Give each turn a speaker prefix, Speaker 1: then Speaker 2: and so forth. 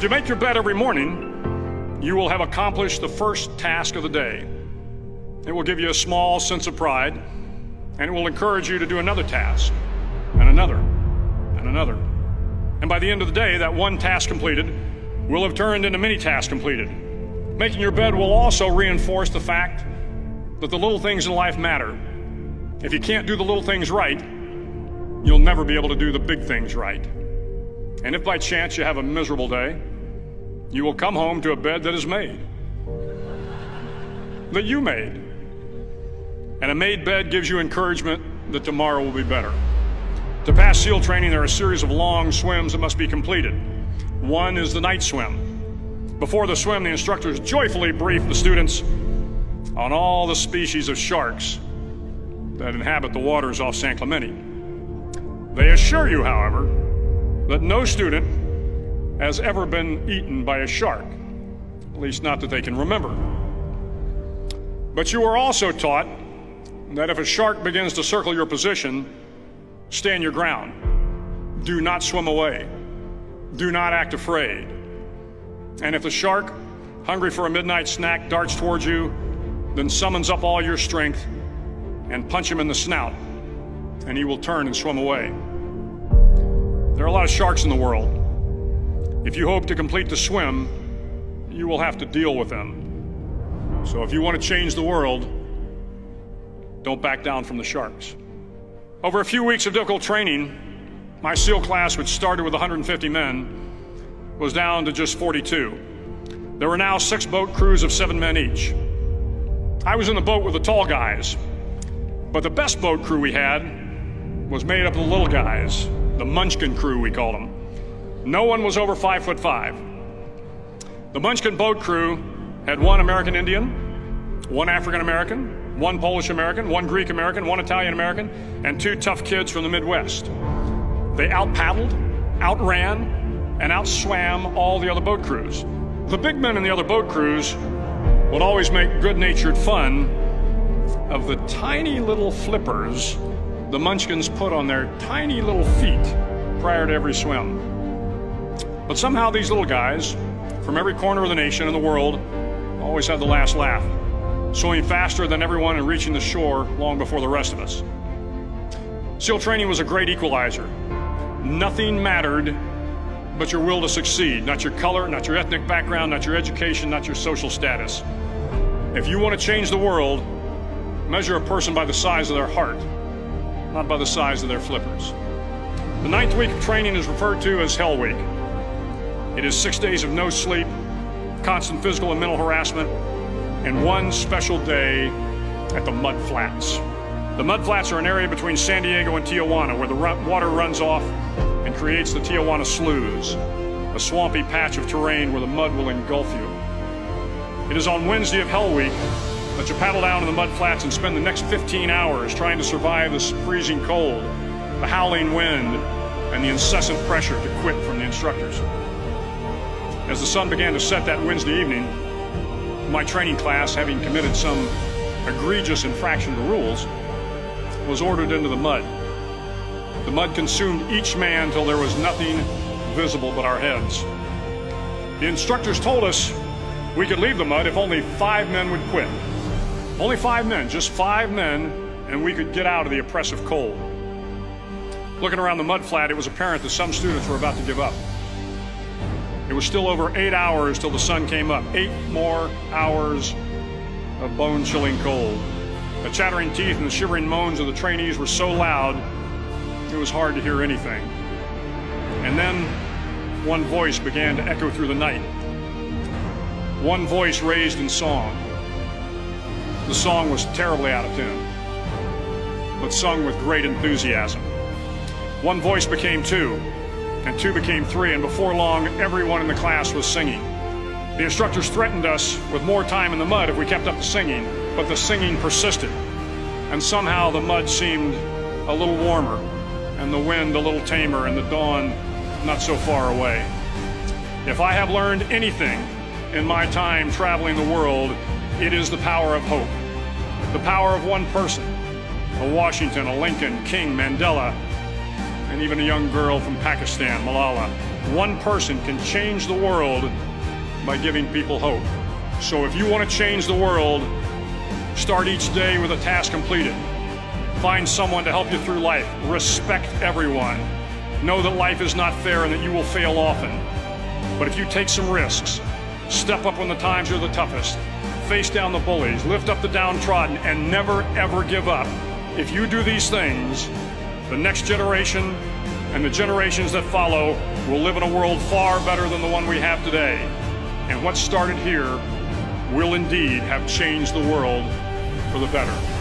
Speaker 1: you make your bed every morning, you will have accomplished the first task of the day. It will give you a small sense of pride, and it will encourage you to do another task, and another, and another. And by the end of the day, that one task completed will have turned into many tasks completed. Making your bed will also reinforce the fact that the little things in life matter. If you can't do the little things right, you'll never be able to do the big things right. And if by chance you have a miserable day, you will come home to a bed that is made, that you made. And a made bed gives you encouragement that tomorrow will be better. To pass SEAL training, there are a series of long swims that must be completed. One is the night swim. Before the swim, the instructors joyfully brief the students on all the species of sharks that inhabit the waters off San Clemente. They assure you, however, that no student has ever been eaten by a shark, at least not that they can remember. But you are also taught that if a shark begins to circle your position, stand your ground. Do not swim away. Do not act afraid. And if the shark, hungry for a midnight snack, darts towards you, then summons up all your strength and punch him in the snout, and he will turn and swim away. There are a lot of sharks in the world. If you hope to complete the swim, you will have to deal with them. So if you want to change the world, don't back down from the sharks. Over a few weeks of difficult training, my SEAL class, which started with 150 men, was down to just 42. There were now 6 boat crews of 7 men each. I was in the boat with the tall guys, but the best boat crew we had was made up of the little guys, the Munchkin crew, we called them. No one was over 5'5". The Munchkin boat crew had 1 American Indian, 1 African American, 1 Polish American, 1 Greek American, 1 Italian American, and 2 tough kids from the Midwest. They out-paddled, outran, and outswam all the other boat crews. The big men in the other boat crews would always make good-natured fun of the tiny little flippers the Munchkins put on their tiny little feet prior to every swim. But somehow these little guys from every corner of the nation and the world always had the last laugh, swimming faster than everyone and reaching the shore long before the rest of us. SEAL training was a great equalizer. Nothing mattered but your will to succeed, not your color, not your ethnic background, not your education, not your social status. If you want to change the world, measure a person by the size of their heart, not by the size of their flippers. The 9th week of training is referred to as Hell Week. It is 6 days of no sleep, constant physical and mental harassment, and 1 special day at the Mud Flats. The Mud Flats are an area between San Diego and Tijuana where the water runs off and creates the Tijuana Sloughs, a swampy patch of terrain where the mud will engulf you. It is on Wednesday of Hell Week that you paddle down to the Mud Flats and spend the next 15 hours trying to survive the freezing cold, the howling wind, and the incessant pressure to quit from the instructors. As the sun began to set that Wednesday evening, my training class, having committed some egregious infraction to rules, was ordered into the mud. The mud consumed each man till there was nothing visible but our heads. The instructors told us we could leave the mud if only 5 men would quit. Only 5 men, just 5 men, and we could get out of the oppressive cold. Looking around the mud flat, it was apparent that some students were about to give up. It was still over 8 hours till the sun came up. 8 more hours of bone-chilling cold. The chattering teeth and the shivering moans of the trainees were so loud, it was hard to hear anything. And then one voice began to echo through the night. One voice raised in song. The song was terribly out of tune, but sung with great enthusiasm. One voice became 2, and 2 became 3, and before long, everyone in the class was singing. The instructors threatened us with more time in the mud if we kept up the singing, but the singing persisted, and somehow the mud seemed a little warmer, and the wind a little tamer, and the dawn not so far away. If I have learned anything in my time traveling the world, it is the power of hope. The power of one person, a Washington, a Lincoln, King, Mandela, and even a young girl from Pakistan, Malala. One person can change the world by giving people hope. So if you want to change the world, start each day with a task completed. Find someone to help you through life. Respect everyone. Know that life is not fair and that you will fail often. But if you take some risks, step up when the times are the toughest, face down the bullies, lift up the downtrodden, and never ever give up. If you do these things, the next generation and the generations that follow will live in a world far better than the one we have today. And what started here will indeed have changed the world for the better.